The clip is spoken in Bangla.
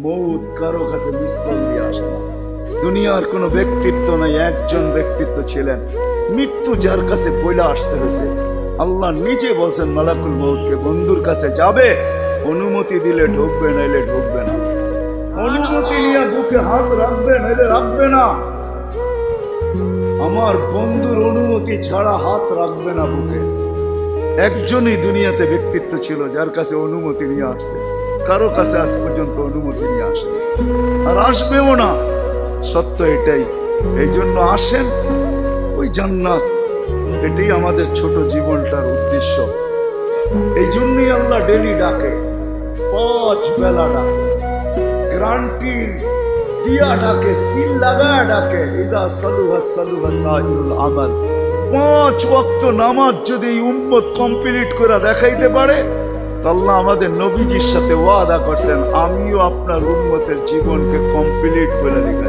মৌত কারো কাছে মিস কল দিয়ে আসে না। দুনিয়ার কোনো ব্যক্তিত্ব নাই, একজন ব্যক্তিত্ব ছিলেন, মৃত্যু যার কাছে বইলা আসতে হয়েছে। আল্লাহ নিজে বলছেন মালাকুল মৌতকে, বন্ধুর কাছে যাবে, অনুমতি দিলে ঢুকবে, নাইলে ঢুকবে না। অনুমতি নিয়ে বুকে হাত রাখবে, নাইলে রাখবে না। আমার বন্ধুর অনুমতি ছাড়া হাত রাখবে না বুকে। একজনই দুনিয়াতে ব্যক্তিত্ব ছিল যার কাছে অনুমতি নিয়ে আসছে, কারো কাছে আজ পর্যন্ত অনুমতি নিয়ে আসে আর আসবেও না। সত্য এটাই। এই জন্য আসেন, ওই জান্নাত, এটাই আমাদের ছোট জীবনটার উদ্দেশ্য। এই জন্যই আল্লাহ ডেলি ডাকে, 5 বেলা ডাকে, গ্যারান্টি দিয়া ডাকে, সিল লাগায় ডাকে। ইদা সালুহা সালুহা সাইরুল আমাল। 5 ওয়াক্ত নামাজ যদি এই উম্মত কমপ্লিট করে দেখাইতে পারে, তো আল্লাহ আমাদের নবীজির সাথে ওয়াদা করছেন, আমিও আপনার উম্মতের জীবনকে কমপ্লিট করে লিখে